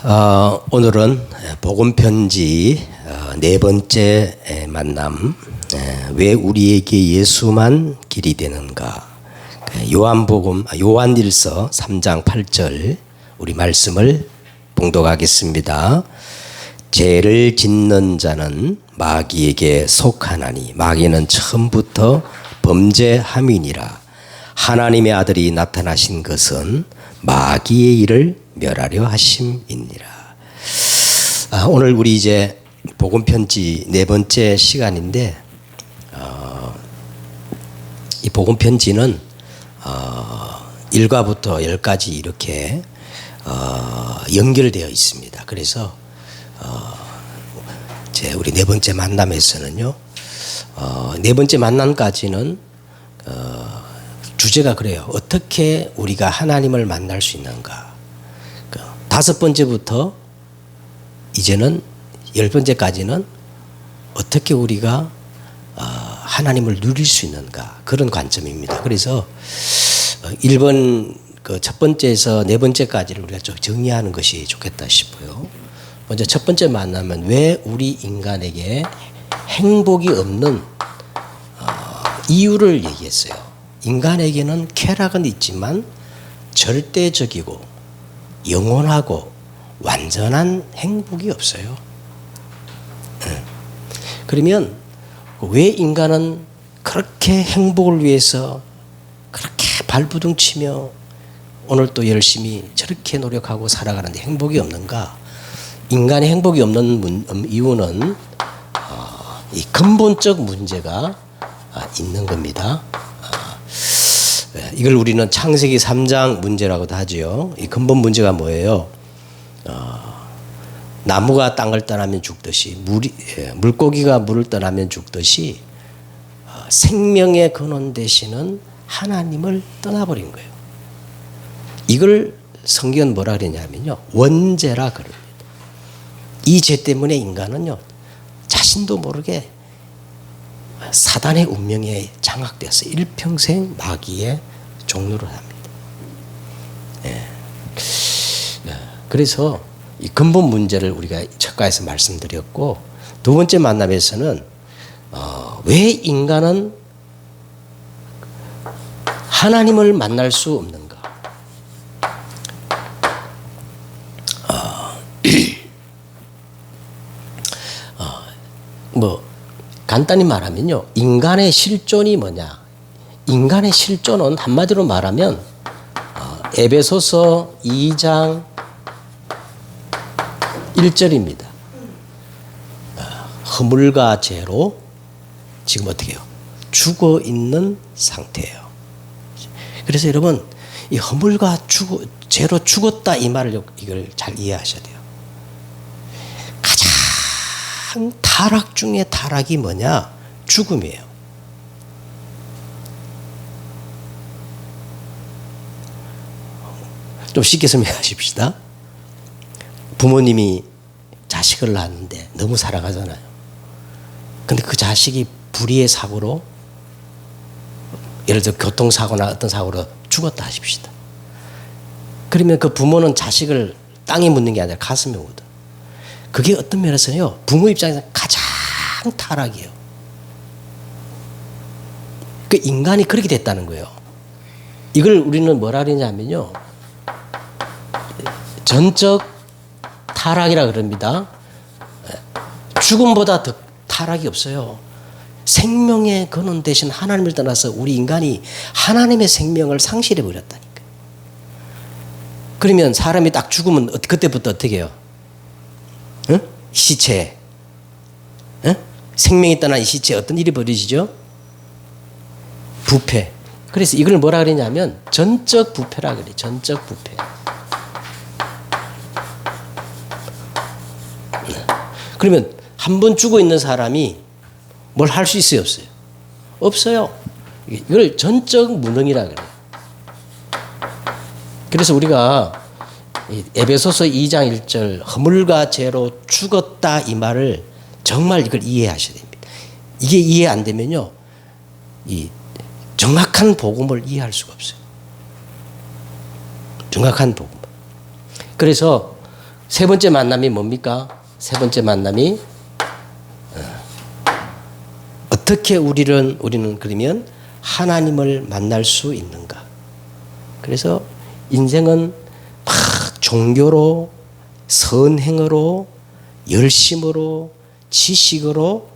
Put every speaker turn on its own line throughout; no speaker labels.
오늘은 복음편지 네 번째 만남, 왜 우리에게 예수만 길이 되는가. 요한일서 3장 8절 우리 말씀을 봉독하겠습니다. 죄를 짓는 자는 마귀에게 속하나니 마귀는 처음부터 범죄함이니라. 하나님의 아들이 나타나신 것은 마귀의 일을 멸하려 하심이니라. 오늘 우리 이제 복음편지 네 번째 시간인데, 이 복음편지는 1과부터 10까지 이렇게 연결되어 있습니다. 그래서 이제 우리 네 번째 만남에서는요, 네 번째 만남까지는 주제가 그래요. 어떻게 우리가 하나님을 만날 수 있는가. 다섯 번째부터 이제는 10번째까지는 어떻게 우리가 하나님을 누릴 수 있는가, 그런 관점입니다. 그래서 1번 첫 번째에서 네 번째까지를 우리가 좀 정리하는 것이 좋겠다 싶어요. 먼저 첫 번째 만나면 왜 우리 인간에게 행복이 없는 이유를 얘기했어요. 인간에게는 쾌락은 있지만 절대적이고 영원하고 완전한 행복이 없어요. 그러면 왜 인간은 그렇게 행복을 위해서 그렇게 발부둥치며 오늘 또 열심히 저렇게 노력하고 살아가는데 행복이 없는가? 인간의 행복이 없는 이유는 이 근본적 문제가 있는 겁니다. 이걸 우리는 창세기 3장 문제라고도 하지요. 이 근본 문제가 뭐예요? 나무가 땅을 떠나면 죽듯이, 물고기가 물을 떠나면 죽듯이 생명의 근원 되시는 하나님을 떠나버린 거예요. 이걸 성경은 뭐라 그러냐면요, 원죄라 그럽니다. 이 죄 때문에 인간은요, 자신도 모르게 사단의 운명에 장악되어서 일평생 마귀의 종노를 합니다. 그래서 이 근본 문제를 우리가 첫 과에서 말씀드렸고, 두 번째 만남에서는 왜 인간은 하나님을 만날 수 없는가. 간단히 말하면요, 인간의 실존이 뭐냐. 인간의 실존은 한마디로 말하면 에베소서 2장 1절입니다. 허물과 죄로 지금 어떻게 해요? 죽어 있는 상태예요. 그래서 여러분, 이 허물과 죄로 죽었다, 이 말을 이걸 잘 이해하셔야 돼요. 가장 타락 중에 타락이 뭐냐? 죽음이에요. 좀 쉽게 설명하십시다. 부모님이 자식을 낳았는데 너무 사랑하잖아요. 근데 그 자식이 불의의 사고로, 예를 들어 교통사고나 어떤 사고로 죽었다 하십시다. 그러면 그 부모는 자식을 땅에 묻는 게 아니라 가슴에 묻어요. 그게 어떤 면에서요, 부모 입장에서 가장 타락이에요. 그 인간이 그렇게 됐다는 거예요. 이걸 우리는 뭐라 그러냐면요, 전적 타락이라 그럽니다. 죽음보다 더 타락이 없어요. 생명의 근원 대신 하나님을 떠나서 우리 인간이 하나님의 생명을 상실해 버렸다니까요. 그러면 사람이 딱 죽으면 그때부터 어떻게 해요? 시체, 생명이 떠난 이 시체에 어떤 일이 벌어지죠? 부패. 그래서 이걸 뭐라 그러냐면 전적 부패라 그래요. 전적 부패. 그러면 한 번 죽어 있는 사람이 뭘 할 수 있어요, 없어요? 없어요. 이걸 전적 무능이라 그래요. 그래서 우리가 에베소서 2장 1절 허물과 죄로 죽었다, 이 말을 정말 이걸 이해하셔야 됩니다. 이게 이해 안 되면요, 이 정확한 복음을 이해할 수가 없어요. 정확한 복음. 그래서 세 번째 만남이 뭡니까? 세 번째 만남이 어떻게 우리는 그러면 하나님을 만날 수 있는가? 그래서 인생은 막 종교로, 선행으로, 열심으로, 지식으로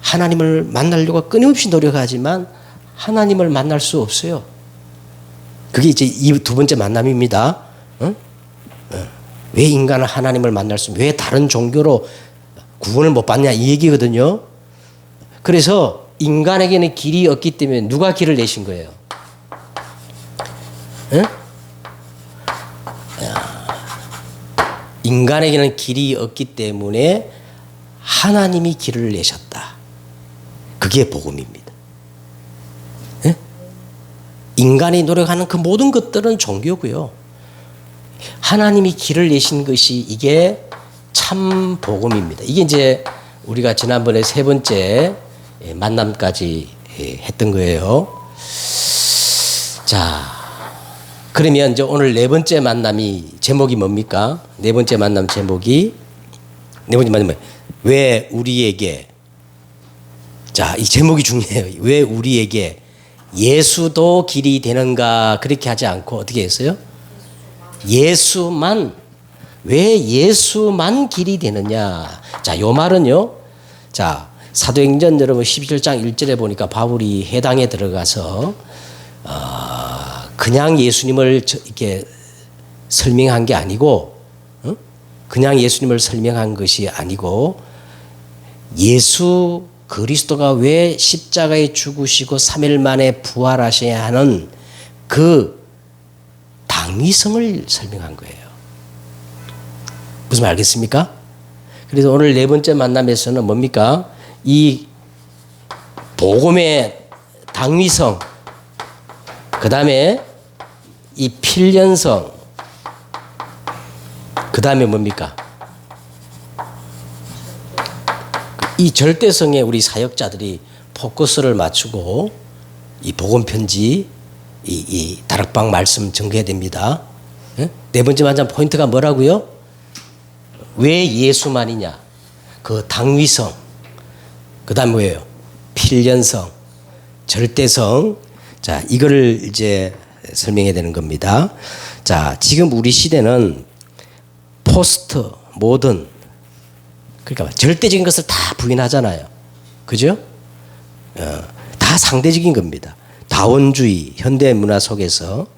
하나님을 만나려고 끊임없이 노력하지만 하나님을 만날 수 없어요. 그게 이제 이 두 번째 만남입니다. 왜 인간은 하나님을 만날 수, 왜 다른 종교로 구원을 못 받냐 이 얘기거든요. 그래서 인간에게는 길이 없기 때문에 누가 길을 내신 거예요? 인간에게는 길이 없기 때문에 하나님이 길을 내셨다. 그게 복음입니다. 인간이 노력하는 그 모든 것들은 종교고요. 하나님이 길을 내신 것이 이게 참 복음입니다. 이게 이제 우리가 지난번에 세 번째 만남까지 했던 거예요. 자, 그러면 이제 오늘 네 번째 만남이 제목이 뭡니까? 네 번째 만남 제목이 왜 우리에게, 자, 이 제목이 중요해요. 왜 우리에게 예수도 길이 되는가 그렇게 하지 않고 어떻게 했어요? 예수만, 왜 예수만 길이 되느냐. 자, 요 말은요. 자, 사도행전 여러분 17장 1절에 보니까 바울이 해당에 들어가서 그냥 예수님을 이렇게 설명한 게 아니고, 그냥 예수님을 설명한 것이 아니고 예수 그리스도가 왜 십자가에 죽으시고 3일 만에 부활하셔야 하는 그 당위성을 설명한 거예요. 무슨 말 알겠습니까? 그래서 오늘 네 번째 만남에서는 뭡니까? 이 복음의 당위성, 그 다음에 이 필연성, 그 다음에 뭡니까? 이 절대성에 우리 사역자들이 포커스를 맞추고 이 복음 편지, 이 다락방 말씀 전개해야 됩니다. 네 번째 만남 포인트가 뭐라고요? 왜 예수만이냐? 그 당위성, 그 다음 뭐예요? 필연성, 절대성. 자, 이거를 이제 설명해야 되는 겁니다. 자, 지금 우리 시대는 포스트 모던, 그러니까 절대적인 것을 다 부인하잖아요. 그죠? 다 상대적인 겁니다. 다원주의, 현대 문화 속에서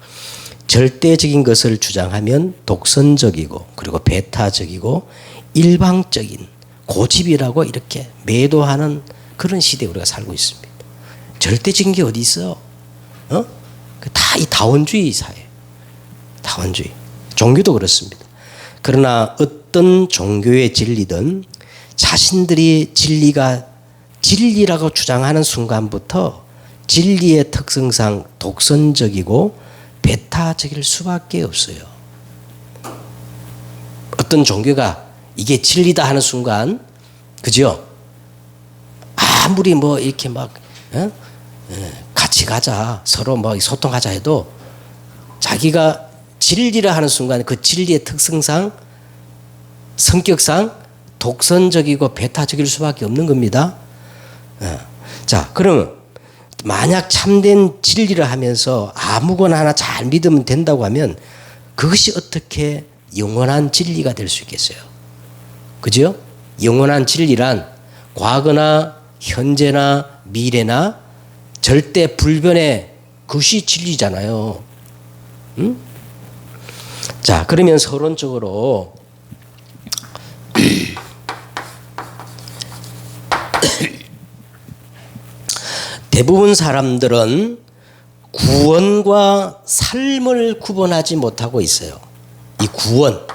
절대적인 것을 주장하면 독선적이고 그리고 배타적이고 일방적인 고집이라고 이렇게 매도하는 그런 시대에 우리가 살고 있습니다. 절대적인 게 어디 있어? 다 이 다원주의 사회. 다원주의. 종교도 그렇습니다. 그러나 어떤 종교의 진리든 자신들이 진리라고 주장하는 순간부터 진리의 특성상 독선적이고 배타적일 수밖에 없어요. 어떤 종교가 이게 진리다 하는 순간, 그죠? 아무리 뭐 이렇게 막 같이 가자, 서로 뭐 소통하자 해도 자기가 진리라 하는 순간 그 진리의 특성상, 성격상 독선적이고 배타적일 수밖에 없는 겁니다. 자, 그러면 만약 참된 진리를 하면서 아무거나 하나 잘 믿으면 된다고 하면 그것이 어떻게 영원한 진리가 될 수 있겠어요? 그죠? 영원한 진리란 과거나 현재나 미래나 절대 불변의 그것이 진리잖아요. 자, 그러면 서론적으로 대부분 사람들은 구원과 삶을 구분하지 못하고 있어요. 이 구원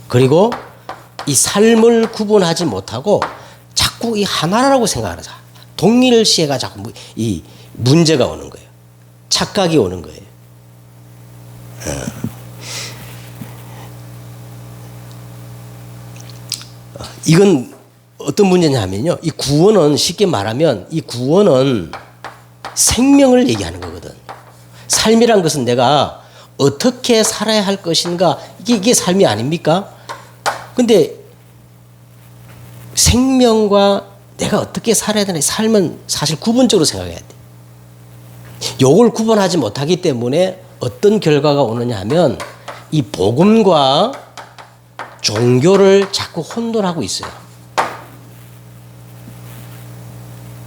그리고 이 삶을 구분하지 못하고 자꾸 이 하나라고 생각하자. 동일시해가 자꾸 이 문제가 오는 거예요. 착각이 오는 거예요. 이건 어떤 문제냐면요. 이 구원은 쉽게 말하면 이 구원은 생명을 얘기하는 거거든. 삶이란 것은 내가 어떻게 살아야 할 것인가, 이게 삶이 아닙니까? 근데 생명과 내가 어떻게 살아야 되는 삶은 사실 구분적으로 생각해야 돼. 요걸 구분하지 못하기 때문에 어떤 결과가 오느냐 하면 이 복음과 종교를 자꾸 혼돈하고 있어요.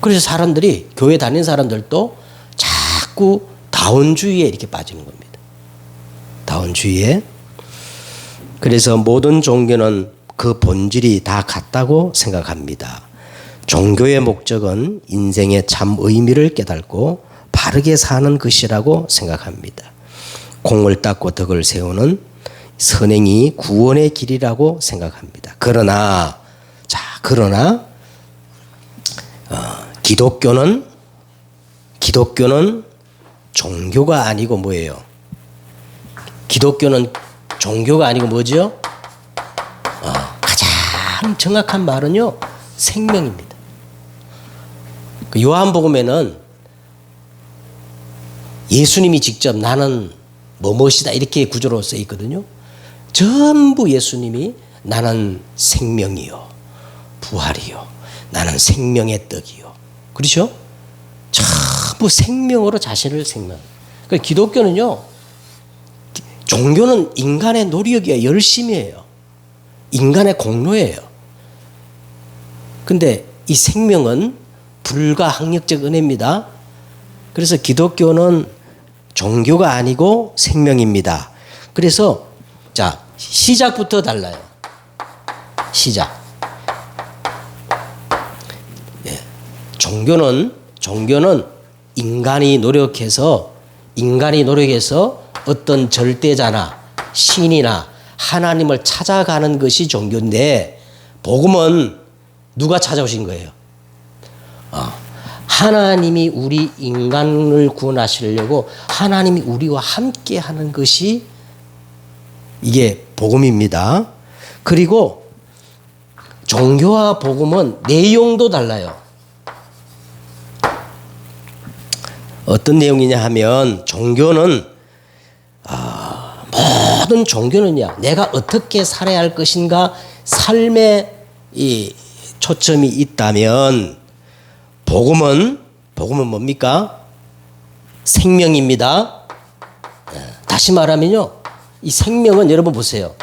그래서 사람들이, 교회 다니는 사람들도 자꾸 다원주의에 이렇게 빠지는 겁니다. 다원주의에. 그래서 모든 종교는 그 본질이 다 같다고 생각합니다. 종교의 목적은 인생의 참 의미를 깨닫고 바르게 사는 것이라고 생각합니다. 공을 닦고 덕을 세우는 선행이 구원의 길이라고 생각합니다. 그러나 기독교는 종교가 아니고 뭐예요? 기독교는 종교가 아니고 뭐죠? 가장 정확한 말은요, 생명입니다. 그 요한복음에는 예수님이 직접 나는 뭐뭐시다 이렇게 구조로 써 있거든요. 전부 예수님이 나는 생명이요, 부활이요, 나는 생명의 떡이요. 그렇죠? 전부 생명으로 자신을 생명. 그 기독교는요, 종교는 인간의 노력이에요, 열심이에요, 인간의 공로예요. 근데 이 생명은 불가항력적 은혜입니다. 그래서 기독교는 종교가 아니고 생명입니다. 그래서 자, 시작부터 달라요. 시작. 예. 종교는 인간이 노력해서 어떤 절대자나 신이나 하나님을 찾아가는 것이 종교인데, 복음은 누가 찾아오신 거예요? 하나님이 우리 인간을 구원하시려고 하나님이 우리와 함께 하는 것이 이게 복음입니다. 그리고 종교와 복음은 내용도 달라요. 어떤 내용이냐 하면, 모든 종교는요, 내가 어떻게 살아야 할 것인가, 삶에 이 초점이 있다면, 복음은 뭡니까? 생명입니다. 다시 말하면요, 이 생명은, 여러분 보세요,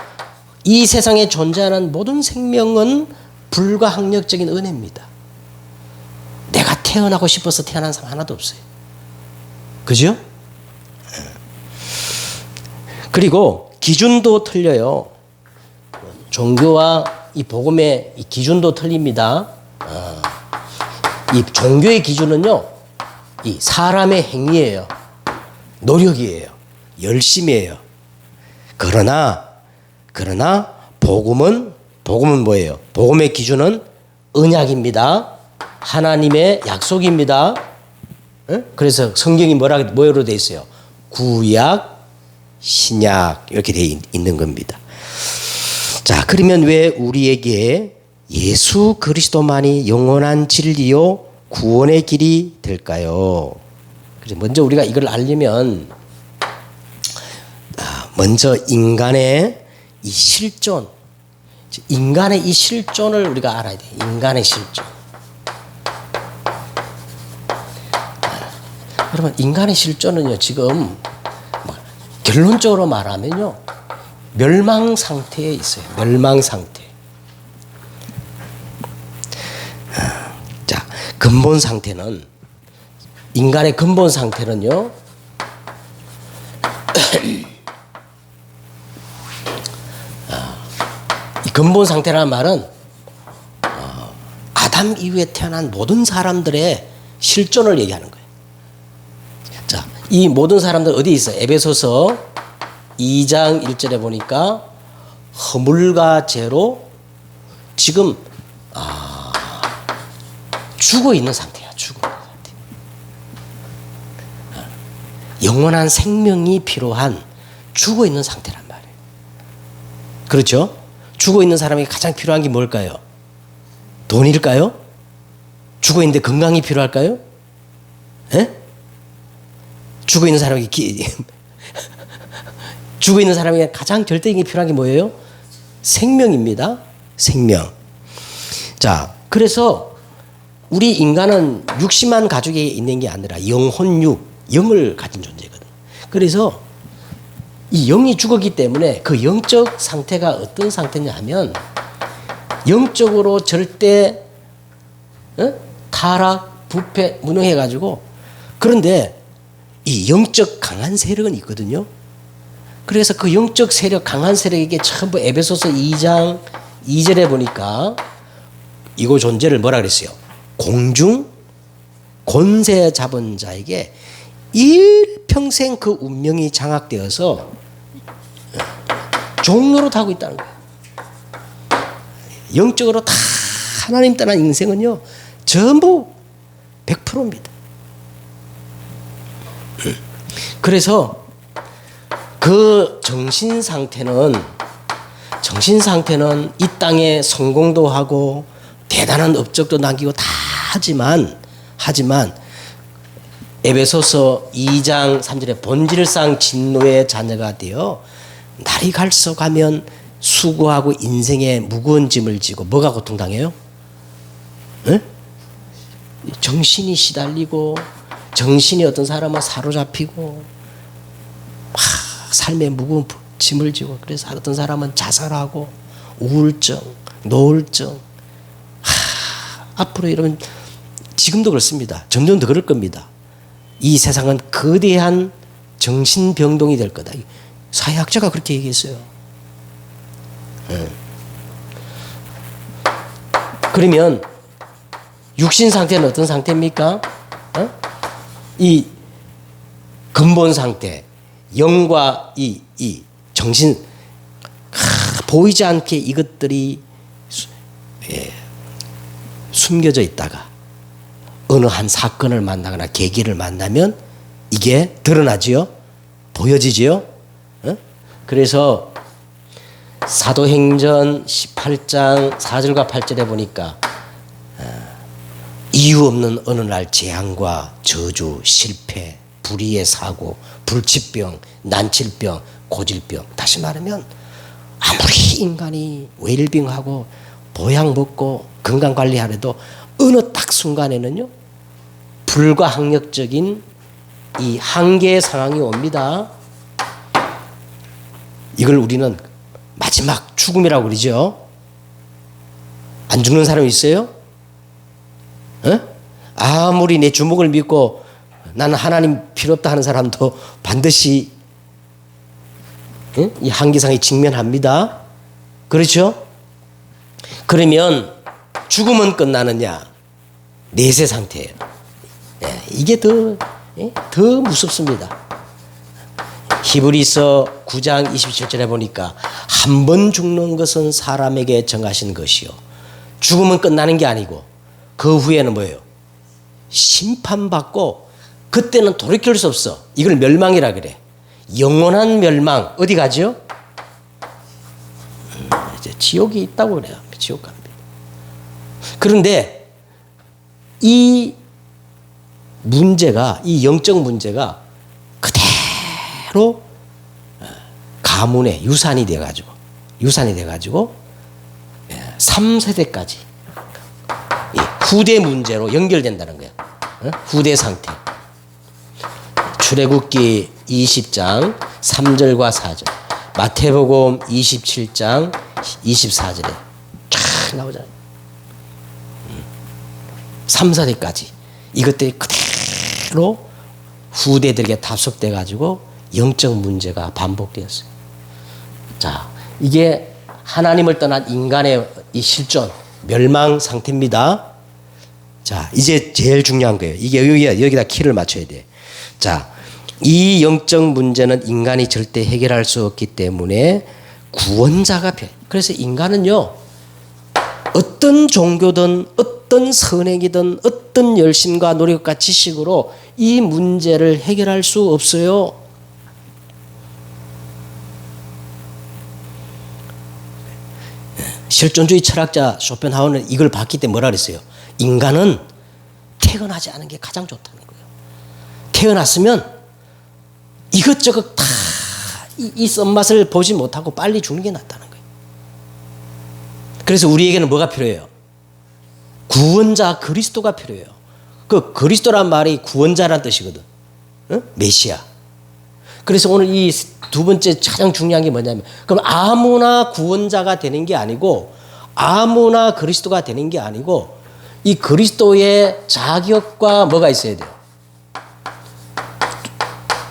이 세상에 존재하는 모든 생명은 불가항력적인 은혜입니다. 내가 태어나고 싶어서 태어난 사람 하나도 없어요. 그죠? 그리고 기준도 틀려요. 종교와 이 복음의 이 기준도 틀립니다. 이 종교의 기준은요, 이 사람의 행위예요, 노력이에요, 열심이에요. 그러나 복음은 뭐예요? 복음의 기준은 언약입니다. 하나님의 약속입니다. 그래서 성경이 뭐로 되어 있어요? 구약, 신약 이렇게 되어 있는 겁니다. 자, 그러면 왜 우리에게 예수 그리스도만이 영원한 진리요 구원의 길이 될까요? 그래서 먼저 우리가 이걸 알려면 먼저 인간의 이 실존을 우리가 알아야 돼요. 인간의 실존. 여러분, 인간의 실존은요, 지금 결론적으로 말하면요, 멸망 상태에 있어요. 멸망 상태. 자, 근본 상태는, 인간의 근본 상태는요, 이 근본 상태라는 말은 아담 이후에 태어난 모든 사람들의 실존을 얘기하는 거예요. 자, 이 모든 사람들 어디 있어요? 에베소서 2장 1절에 보니까 허물과 죄로 지금 죽어 있는 상태야. 죽어 있는 상태. 영원한 생명이 필요한 죽어 있는 상태란 말이에요. 그렇죠? 죽어 있는 사람에게 가장 필요한 게 뭘까요? 돈일까요? 죽어 있는데 건강이 필요할까요? 에? 죽어 있는 사람에게 죽어 있는 사람에게 가장 절대적인 필요한 게 뭐예요? 생명입니다. 생명. 자, 그래서 우리 인간은 육신만 가지고 있는 게 아니라 영혼육, 영을 가진 존재거든. 그래서 이 영이 죽었기 때문에 그 영적 상태가 어떤 상태냐 하면 영적으로 절대 타락, 부패, 무능해가지고 그런데 이 영적 강한 세력은 있거든요. 그래서 그 영적 세력, 강한 세력에게 전부 에베소서 2장 2절에 보니까 이거 존재를 뭐라 그랬어요? 공중 권세 잡은 자에게 일평생 그 운명이 장악되어서 종로로 타고 있다는 거예요. 영적으로 다 하나님 떠난 인생은요, 전부 100%입니다. 그래서 그 정신 상태는 이 땅에 성공도 하고 대단한 업적도 남기고 다 하지만 에베소서 2장 3절에 본질상 진노의 자녀가 되어 날이 갈서 가면 수고하고 인생의 무거운 짐을 지고 뭐가 고통당해요? 에? 정신이 시달리고 정신이 어떤 사람은 사로잡히고 막 삶의 무거운 짐을 지고 그래서 어떤 사람은 자살하고 우울증, 노울증 앞으로 이러면 지금도 그렇습니다. 점점 더 그럴 겁니다. 이 세상은 거대한 정신병동이 될 거다. 사회학자가 그렇게 얘기했어요. 그러면 육신 상태는 어떤 상태입니까? 이 근본 상태, 영과 이 정신 보이지 않게 이것들이 숨겨져 있다가 어느 한 사건을 만나거나 계기를 만나면 이게 드러나지요, 보여지지요. 그래서 사도행전 18장 4절과 8절에 보니까 이유 없는 어느 날 재앙과 저주, 실패, 불의의 사고, 불치병, 난치병, 고질병. 다시 말하면 아무리 인간이 웰빙하고 보양 먹고 건강 관리하려도 어느 딱 순간에는요, 불가항력적인 이 한계의 상황이 옵니다. 이걸 우리는 마지막 죽음이라고 그러죠. 안 죽는 사람 있어요? 아무리 내 주먹을 믿고 나는 하나님 필요 없다 하는 사람도 반드시 이 한계상에 직면합니다. 그렇죠? 그러면 죽음은 끝나느냐? 내세 상태예요. 이게 더 무섭습니다. 히브리서 9장 27절에 보니까 한 번 죽는 것은 사람에게 정하신 것이요, 죽음은 끝나는 게 아니고 그 후에는 뭐예요? 심판받고 그때는 돌이킬 수 없어. 이걸 멸망이라 그래. 영원한 멸망. 어디 가죠? 이제 지옥이 있다고 그래요. 지옥 갑니다. 그런데 이 문제가, 이 영적 문제가 그대로 가문의 유산이 돼가지고 3세대까지 후대 문제로 연결된다는 거야. 후대 상태. 출애굽기 20장 3절과 4절, 마태복음 27장 24절에 쫙 나오잖아요. 3세대까지 이것들이 그대로 후대들에게 답습돼 가지고 영적 문제가 반복되었어요. 자, 이게 하나님을 떠난 인간의 이 실존, 멸망 상태입니다. 자, 이제 제일 중요한 거예요. 이게 여기다 키를 맞춰야 돼. 자, 이 영적 문제는 인간이 절대 해결할 수 없기 때문에 구원자가 필요해요. 그래서 인간은요, 어떤 종교든 어떤 선행이든 어떤 열심과 노력과 지식으로 이 문제를 해결할 수 없어요. 실존주의 철학자 쇼펜하우어는 이걸 봤기 때문에 뭐라 그랬어요? 인간은 태어나지 않은 게 가장 좋다는 거예요. 태어났으면 이것저것 다 이 썸맛을 보지 못하고 빨리 죽는 게 낫다는 거예요. 그래서 우리에게는 뭐가 필요해요? 구원자 그리스도가 필요해요. 그 그리스도란 말이 구원자란 뜻이거든. 응? 메시아. 그래서 오늘 이 두 번째 가장 중요한 게 뭐냐면, 그럼 아무나 구원자가 되는 게 아니고, 아무나 그리스도가 되는 게 아니고, 이 그리스도의 자격과 뭐가 있어야 돼요?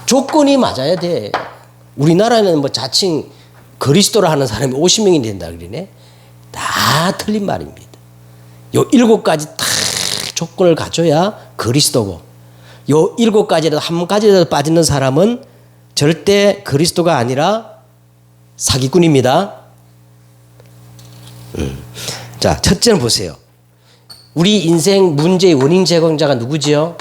조건이 맞아야 돼. 우리나라는 뭐 자칭 그리스도라 하는 사람이 50명이 된다 그러네. 다 틀린 말입니다. 요 7가지 다 조건을 갖춰야 그리스도고, 요 7가지라도 한 가지라도 빠지는 사람은 절대 그리스도가 아니라 사기꾼입니다. 자, 첫째는 보세요. 우리 인생 문제의 원인 제공자가 누구지요?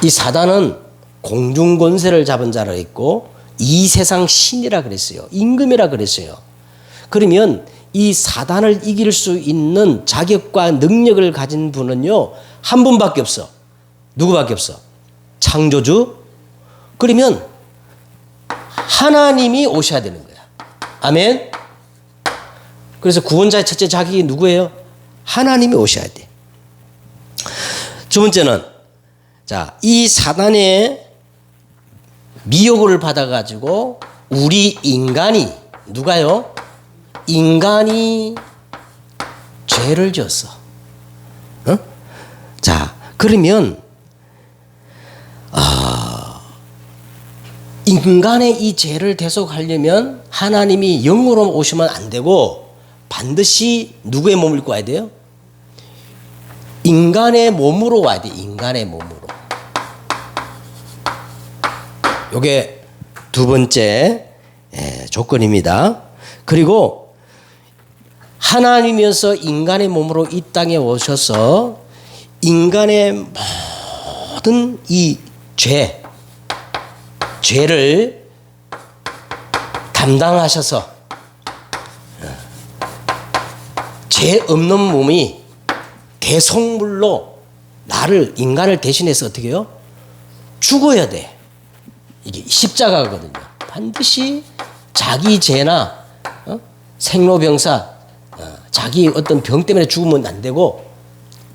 이 사단은 공중 권세를 잡은 자라 했고, 이 세상 신이라 그랬어요. 임금이라 그랬어요. 그러면 이 사단을 이길 수 있는 자격과 능력을 가진 분은요, 한 분밖에 없어. 누구밖에 없어? 창조주. 그러면 하나님이 오셔야 되는 거야. 아멘. 그래서 구원자의 첫째 자격이 누구예요? 하나님이 오셔야 돼. 두 번째는, 자, 이 사단의 미혹을 받아가지고 우리 인간이, 누가요? 인간이 죄를 지었어. 어? 자, 그러면 인간의 이 죄를 대속하려면 하나님이 영으로 오시면 안 되고, 반드시 누구의 몸을 입고 와야 돼요? 인간의 몸으로 와야 돼. 인간의 몸으로. 요게 두 번째 조건입니다. 그리고 하나님이어서 인간의 몸으로 이 땅에 오셔서 인간의 모든 이 죄를 담당하셔서 죄 없는 몸이 대속물로 인간을 대신해서 어떻게 해요? 죽어야 돼. 이게 십자가거든요. 반드시 자기 죄나 생로병사, 자기 어떤 병 때문에 죽으면 안 되고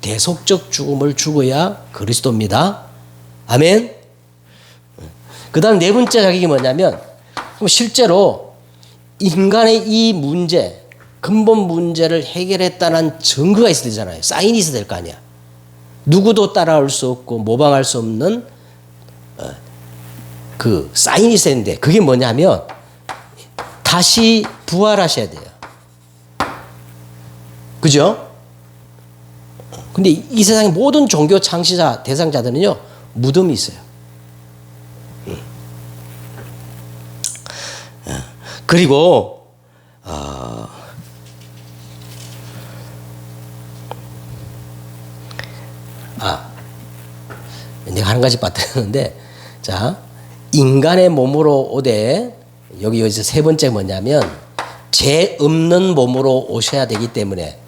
대속적 죽음을 죽어야 그리스도입니다. 아멘. 그 다음 네 번째 자격이 뭐냐면, 실제로 인간의 이 문제, 근본 문제를 해결했다는 증거가 있어야 되잖아요. 사인이 있어야 될 거 아니야. 누구도 따라올 수 없고 모방할 수 없는 그 사인이 있어야 되는데, 그게 뭐냐면 다시 부활하셔야 돼요. 그죠? 근데 이 세상의 모든 종교 창시자 대상자들은요, 무덤이 있어요. 그리고 내가 한 가지 빠뜨렸는데, 자, 인간의 몸으로 오되, 여기서 세 번째 뭐냐면, 죄 없는 몸으로 오셔야 되기 때문에,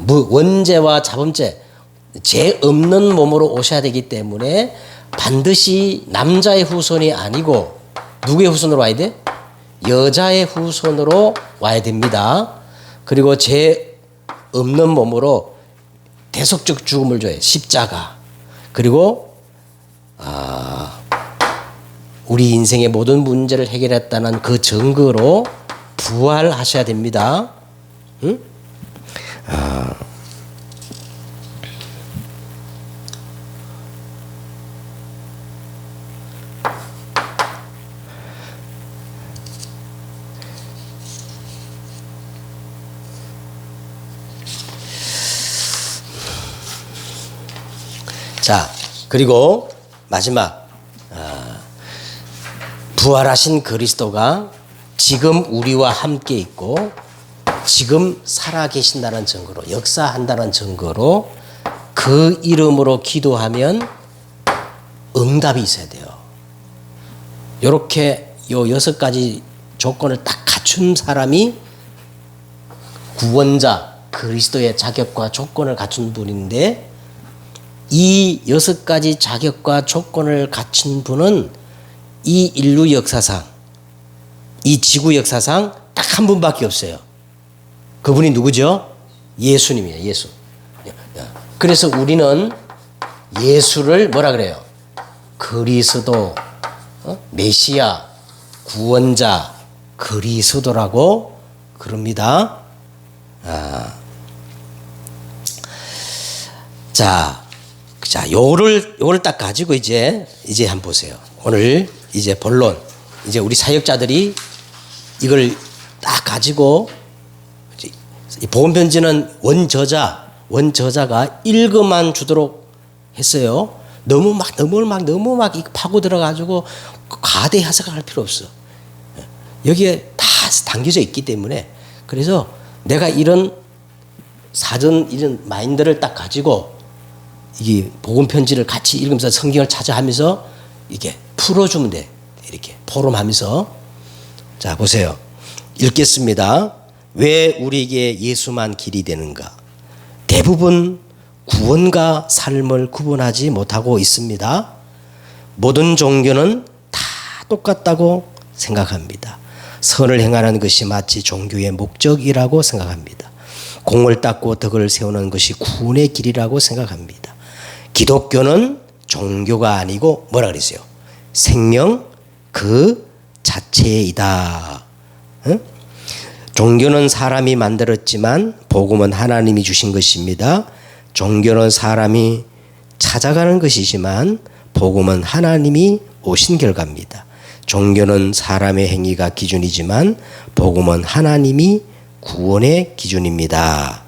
원죄와 자범죄, 죄 없는 몸으로 오셔야 되기 때문에 반드시 남자의 후손이 아니고 누구의 후손으로 와야 돼? 여자의 후손으로 와야 됩니다. 그리고 죄 없는 몸으로 대속적 죽음을 줘요. 십자가. 그리고 우리 인생의 모든 문제를 해결했다는 그 증거로 부활하셔야 됩니다. 응? 자, 그리고 마지막, 부활하신 그리스도가 지금 우리와 함께 있고 지금 살아계신다는 증거로, 역사한다는 증거로 그 이름으로 기도하면 응답이 있어야 돼요. 이렇게 요 6가지 조건을 딱 갖춘 사람이 구원자 그리스도의 자격과 조건을 갖춘 분인데, 이 6가지 자격과 조건을 갖춘 분은 이 인류 역사상, 이 지구 역사상 딱 한 분밖에 없어요. 그분이 누구죠? 예수님이에요. 예수. 그래서 우리는 예수를 뭐라 그래요? 그리스도, 메시아, 구원자, 그리스도라고 그럽니다. 자, 요거를 딱 가지고 이제 한번 보세요. 오늘 이제 본론, 이제 우리 사역자들이 이걸 딱 가지고, 이 복음편지는 원저자가 읽어만 주도록 했어요. 너무 막 파고 들어가지고 과대 해석할 필요 없어. 여기에 다 담겨져 있기 때문에. 그래서 내가 이런 사전 이런 마인드를 딱 가지고 이 복음 편지를 같이 읽으면서 성경을 찾아 하면서 이게 풀어주면 돼. 이렇게 포럼하면서. 자, 보세요. 읽겠습니다. 왜 우리에게 예수만 길이 되는가? 대부분 구원과 삶을 구분하지 못하고 있습니다. 모든 종교는 다 똑같다고 생각합니다. 선을 행하는 것이 마치 종교의 목적이라고 생각합니다. 공을 닦고 덕을 세우는 것이 구원의 길이라고 생각합니다. 기독교는 종교가 아니고 뭐라 그랬어요? 생명 그 자체이다. 응? 종교는 사람이 만들었지만 복음은 하나님이 주신 것입니다. 종교는 사람이 찾아가는 것이지만 복음은 하나님이 오신 결과입니다. 종교는 사람의 행위가 기준이지만 복음은 하나님이 구원의 기준입니다.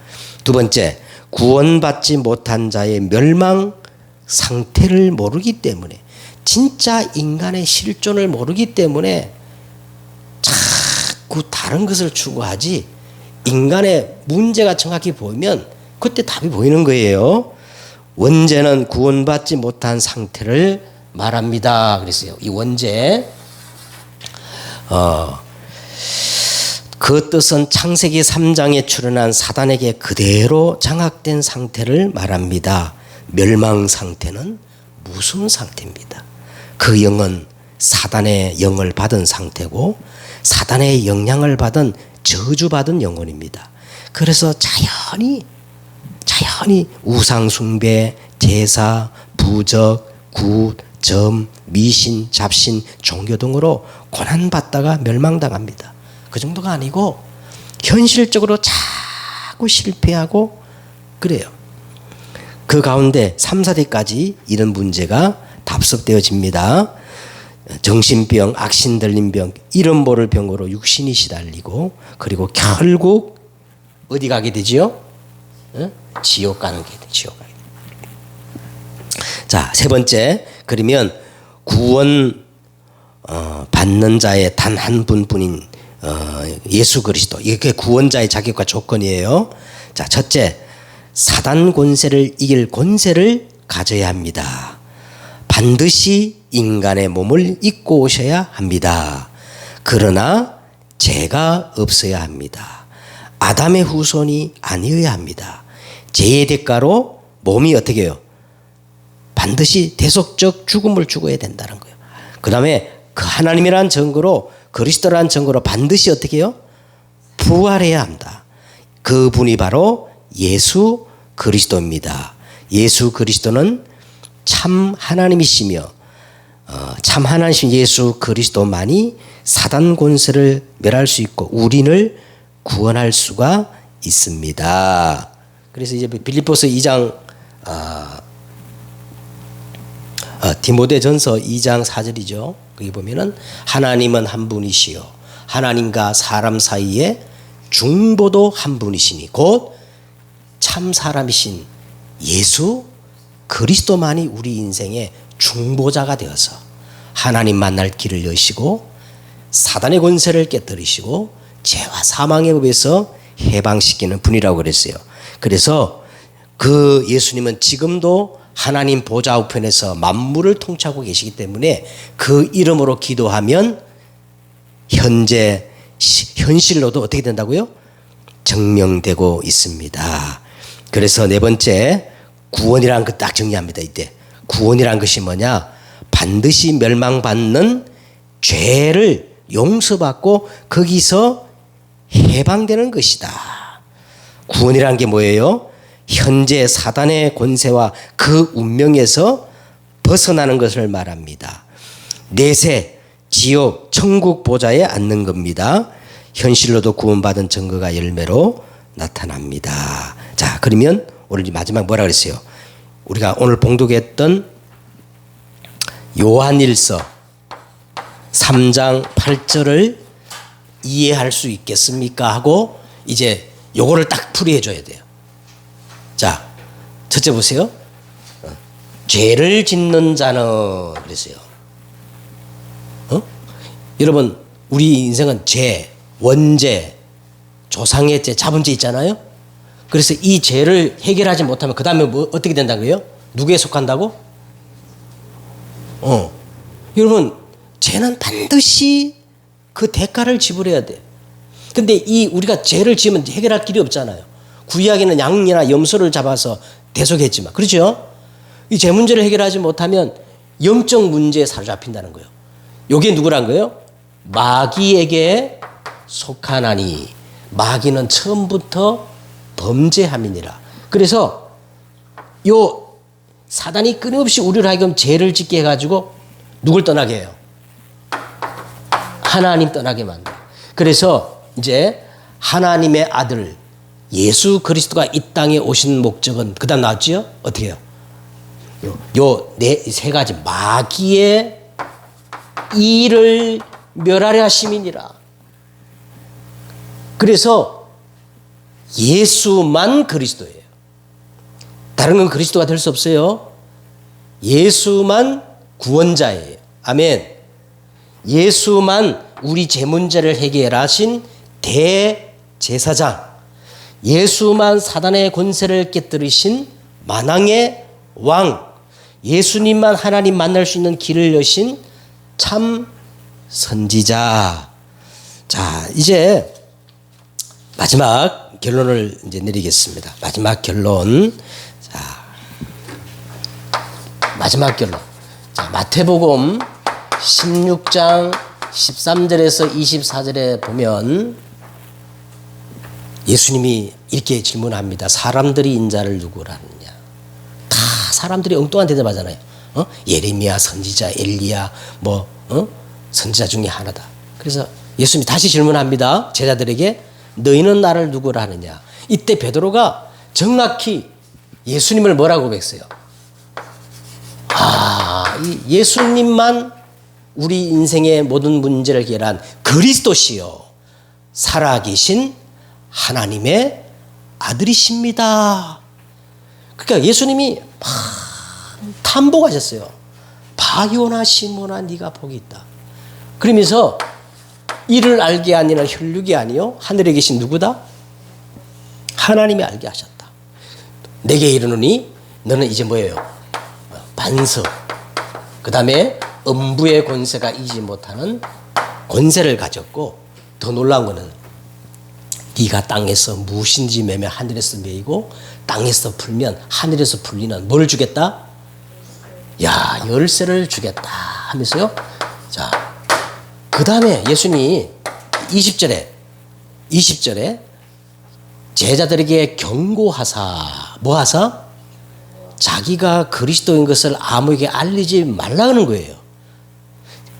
두 번째, 구원받지 못한 자의 멸망 상태를 모르기 때문에, 진짜 인간의 실존을 모르기 때문에 자꾸 다른 것을 추구하지, 인간의 문제가 정확히 보이면 그때 답이 보이는 거예요. 원죄는 구원받지 못한 상태를 말합니다. 그랬어요. 이 원죄. 그 뜻은 창세기 3장에 출현한 사단에게 그대로 장악된 상태를 말합니다. 멸망 상태는 무슨 상태입니다. 그 영은 사단의 영을 받은 상태고 사단의 영향을 받은 저주받은 영혼입니다. 그래서 자연히 우상 숭배, 제사, 부적, 굿, 점, 미신, 잡신, 종교 등으로 고난받다가 멸망당합니다. 그 정도가 아니고 현실적으로 자꾸 실패하고 그래요. 그 가운데 3, 4대까지 이런 문제가 답습되어집니다. 정신병, 악신 들린 병, 이름 모를 병으로 육신이 시달리고, 그리고 결국 어디 가게 되지요? 지옥 가는 게 돼. 지옥 가게 돼. 자, 세 번째. 그러면 구원 받는 자의 단 한 분뿐인 예수 그리스도, 이게 구원자의 자격과 조건이에요. 자, 첫째, 사단 권세를 이길 권세를 가져야 합니다. 반드시 인간의 몸을 입고 오셔야 합니다. 그러나 죄가 없어야 합니다. 아담의 후손이 아니어야 합니다. 죄의 대가로 몸이 어떻게 해요? 반드시 대속적 죽음을 죽어야 된다는 거예요. 그 다음에 그 하나님이라는 증거로, 그리스도라는 증거로 반드시 어떻게 해요? 부활해야 한다. 그분이 바로 예수 그리스도입니다. 예수 그리스도는 참 하나님이시며 참 하나님이신 예수 그리스도만이 사단 권세를 멸할 수 있고 우리를 구원할 수가 있습니다. 그래서 이제 빌립보서 2장 디모데전서 2장 4절이죠. 거기 보면은 하나님은 한 분이시요 하나님과 사람 사이에 중보도 한 분이시니 곧 참 사람이신 예수 그리스도만이 우리 인생의 중보자가 되어서 하나님 만날 길을 여시고 사단의 권세를 깨뜨리시고 죄와 사망의 법에서 해방시키는 분이라고 그랬어요. 그래서 그 예수님은 지금도 하나님 보좌 우편에서 만물을 통치하고 계시기 때문에 그 이름으로 기도하면 현실로도 어떻게 된다고요? 증명되고 있습니다. 그래서 네 번째, 구원이라는 거 딱 정리합니다. 이때 구원이라는 것이 뭐냐? 반드시 멸망받는 죄를 용서받고 거기서 해방되는 것이다. 구원이란 게 뭐예요? 현재 사단의 권세와 그 운명에서 벗어나는 것을 말합니다. 내세, 지옥, 천국 보좌에 앉는 겁니다. 현실로도 구원받은 증거가 열매로 나타납니다. 자, 그러면 오늘 마지막 뭐라 그랬어요? 우리가 오늘 봉독했던 요한일서 3장 8절을 이해할 수 있겠습니까? 하고 이제 요거를 딱 풀이해 줘야 돼요. 자, 첫째 보세요. 죄를 짓는 자는 그랬어요. 여러분, 우리 인생은 죄, 원죄, 조상의 죄, 자본죄 있잖아요. 그래서 이 죄를 해결하지 못하면 그 다음에 뭐 어떻게 된다고요? 누구에 속한다고? 여러분, 죄는 반드시 그 대가를 지불해야 돼. 근데 이 우리가 죄를 지으면 해결할 길이 없잖아요. 구약에는 양이나 염소를 잡아서 대속했지만, 그렇죠? 이 죄 문제를 해결하지 못하면 영적 문제에 사로잡힌다는 거예요. 요게 누구란 거예요? 마귀에게 속하나니. 마귀는 처음부터 범죄함이니라. 그래서 요 사단이 끊임없이 우리를 하여금 죄를 짓게 해가지고 누굴 떠나게 해요? 하나님 떠나게 만들어. 그래서 이제 하나님의 아들 예수 그리스도가 이 땅에 오신 목적은 그 다음 나왔죠? 어떻게 해요? 요 세 가지 마귀의 일을 멸하려 하심이니라. 그래서 예수만 그리스도예요. 다른 건 그리스도가 될 수 없어요. 예수만 구원자예요. 아멘. 예수만 우리 죄 문제를 해결하신 대제사장, 예수만 사단의 권세를 깨뜨리신 만왕의 왕, 예수님만 하나님 만날 수 있는 길을 여신 참 선지자. 자, 이제 마지막 결론을 이제 내리겠습니다. 마지막 결론. 자, 마지막 결론. 자, 마태복음 16장 13절에서 24절에 보면 예수님이 이렇게 질문합니다. 사람들이 인자를 누구라 하느냐. 다 사람들이 엉뚱한 대답하잖아요. 예레미야 선지자, 엘리야 선지자 중에 하나다. 그래서 예수님이 다시 질문합니다. 제자들에게 너희는 나를 누구라 하느냐. 이때 베드로가 정확히 예수님을 뭐라고 고백했어요? 이 예수님만 우리 인생의 모든 문제를 해결한 그리스도시요 살아계신 하나님의 아들이십니다. 그러니까 예수님이 탐복하셨어요. 바요나 시모나 네가 복이 있다. 그러면서 이를 알게 아니라 혈육이 아니요 하늘에 계신 누구다? 하나님이 알게 하셨다. 내게 이르노니 너는 이제 뭐예요? 반석. 그 다음에 음부의 권세가 이기지 못하는 권세를 가졌고, 더 놀라운 거는 네가 땅에서 무엇인지 매면 하늘에서 매이고 땅에서 풀면 하늘에서 풀리는 뭘 주겠다? 야, 열쇠를 주겠다 하면서요. 자, 그 다음에 예수님이 20절에 제자들에게 경고하사 뭐 하사? 자기가 그리스도인 것을 아무에게 알리지 말라는 거예요.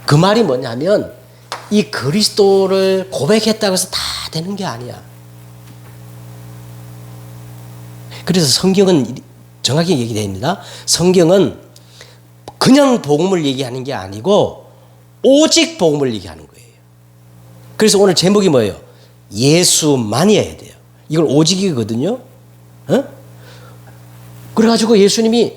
그 말이 뭐냐면 이 그리스도를 고백했다고 해서 다 되는 게 아니야. 그래서 성경은 정확히 얘기됩니다. 성경은 그냥 복음을 얘기하는 게 아니고 오직 복음을 얘기하는 거예요. 그래서 오늘 제목이 뭐예요? 예수만이어야 돼요. 이걸 오직이거든요. 그래가지고 예수님이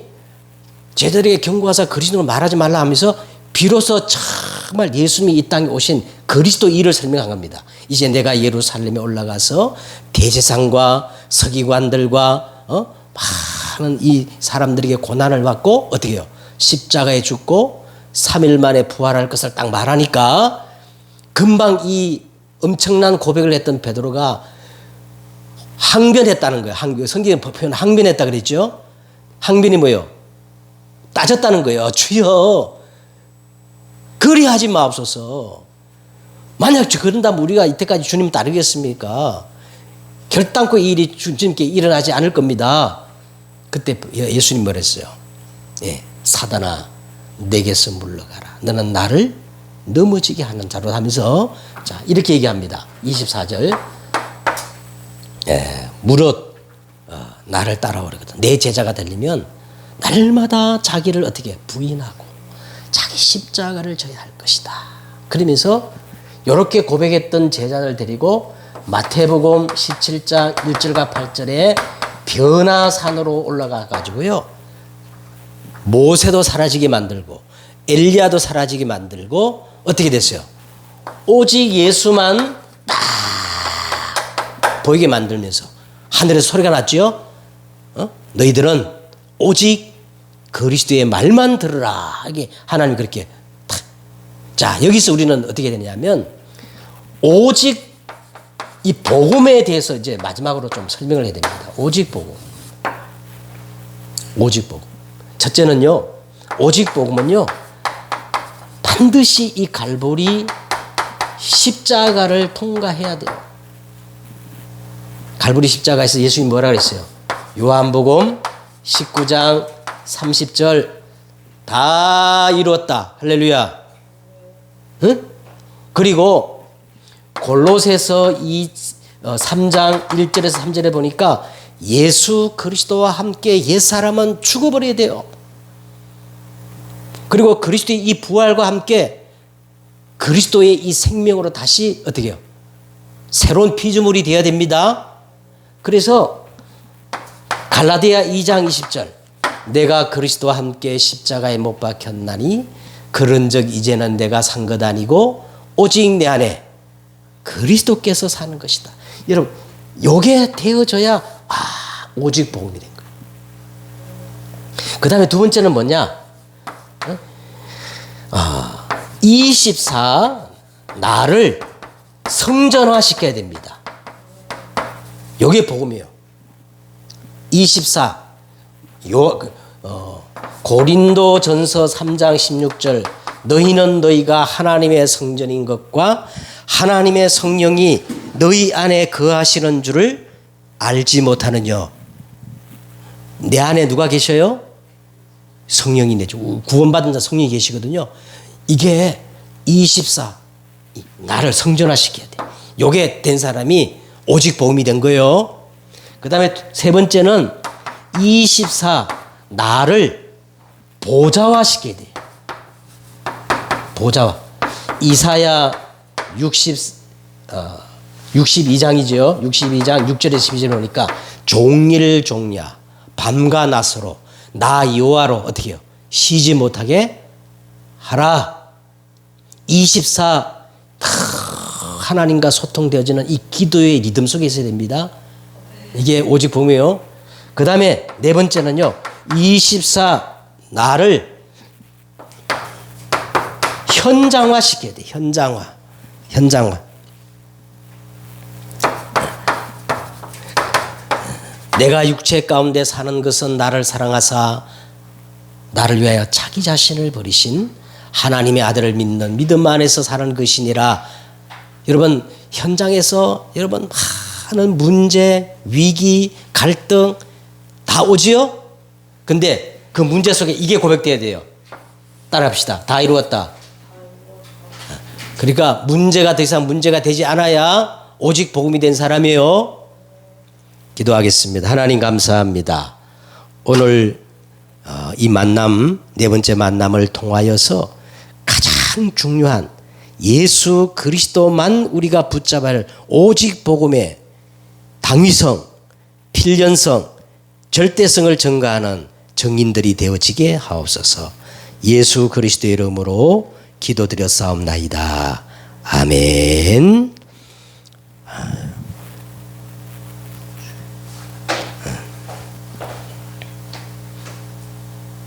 제자들에게 경고하사 그리스도를 말하지 말라 하면서 비로소 정말 예수님이 이 땅에 오신 그리스도 일을 설명한 겁니다. 이제 내가 예루살렘에 올라가서 대제사장과 서기관들과 많은 이 사람들에게 고난을 받고 어떻게 해요? 십자가에 죽고 3일 만에 부활할 것을 딱 말하니까 금방 이 엄청난 고백을 했던 베드로가 항변했다는 거예요. 성경의 표현 항변했다 그랬죠. 항변이 뭐예요? 따졌다는 거예요. 주여, 그리하지 마옵소서. 만약 그런다면 우리가 이때까지 주님 따르겠습니까? 결단코 이 일이 주님께 일어나지 않을 겁니다. 그때 예수님 뭐랬어요? 예, 사단아 내게서 물러가라. 너는 나를 넘어지게 하는 자로 하면서 자 이렇게 얘기합니다. 24절 예, 무릇 나를 따라오려거든. 내 제자가 되려면 날마다 자기를 어떻게 부인하고 자기 십자가를 져야 할 것이다. 그러면서 이렇게 고백했던 제자들 데리고 마태복음 17장 1절과 8절에 변화산으로 올라가 가지고요. 모세도 사라지게 만들고 엘리야도 사라지게 만들고 어떻게 됐어요? 오직 예수만 딱 보이게 만들면서 하늘에서 소리가 났죠. 너희들은 오직 그리스도의 말만 들으라. 이게 하나님 그렇게 탁. 자 여기서 우리는 어떻게 되냐면 오직 이 복음에 대해서 이제 마지막으로 좀 설명을 해야 됩니다. 오직 복음. 오직 복음. 첫째는요. 오직 복음은요. 반드시 이 갈보리 십자가를 통과해야 돼요. 갈보리 십자가에서 예수님이 뭐라 그랬어요? 요한복음 19장 30절 다 이루었다. 할렐루야. 응? 그리고 골로새서 3장 1절에서 3절에 보니까 예수 그리스도와 함께 옛사람은 죽어버려야 돼요. 그리고 그리스도의 이 부활과 함께 그리스도의 이 생명으로 다시 어떻게 해요? 새로운 피조물이 되어야 됩니다. 그래서 갈라디아 2장 20절 내가 그리스도와 함께 십자가에 못 박혔나니 그런즉 이제는 내가 산 것 아니고 오직 내 안에 그리스도께서 사는 것이다. 여러분 요게 되어져야 오직 복음이 된 거예요. 그 다음에 두 번째는 뭐냐? 24 나를 성전화시켜야 됩니다. 요게 복음이에요. 24 고린도전서 3장 16절 너희는 너희가 하나님의 성전인 것과 하나님의 성령이 너희 안에 거하시는 줄을 알지 못하느냐. 내 안에 누가 계셔요? 성령이 내죠. 구원받은 자 성령이 계시거든요. 이게 24 나를 성전화시켜야 돼. 요게 된 사람이 오직 복음이 된 거예요. 그 다음에 세 번째는 24 나를 보좌화시켜야 돼. 보좌화. 이사야 62장이죠. 62장 6절에서 12절에 보니까 종일 종야 밤과 낮으로 나 여호와로 어떻게 해요? 쉬지 못하게 하라. 24 하나님과 소통되어지는 이 기도의 리듬 속에 있어야 됩니다. 이게 오직 복음이에요. 그 다음에 네 번째는요. 24 나를 현장화시켜야 돼. 현장화. 내가 육체 가운데 사는 것은 나를 사랑하사 나를 위하여 자기 자신을 버리신 하나님의 아들을 믿는 믿음 안에서 사는 것이니라. 여러분 현장에서 여러분 많은 문제, 위기, 갈등 다 오지요? 근데 그 문제 속에 이게 고백돼야 돼요. 따라합시다. 다 이루었다. 그러니까 문제가 더 이상 문제가 되지 않아야 오직 복음이 된 사람이에요. 기도하겠습니다. 하나님 감사합니다. 오늘 이 만남, 네 번째 만남을 통하여서 가장 중요한 예수 그리스도만 우리가 붙잡아야 할 오직 복음의 당위성, 필연성, 절대성을 증거하는 증인들이 되어지게 하옵소서. 예수 그리스도의 이름으로 기도드렸사옵나이다. 아멘.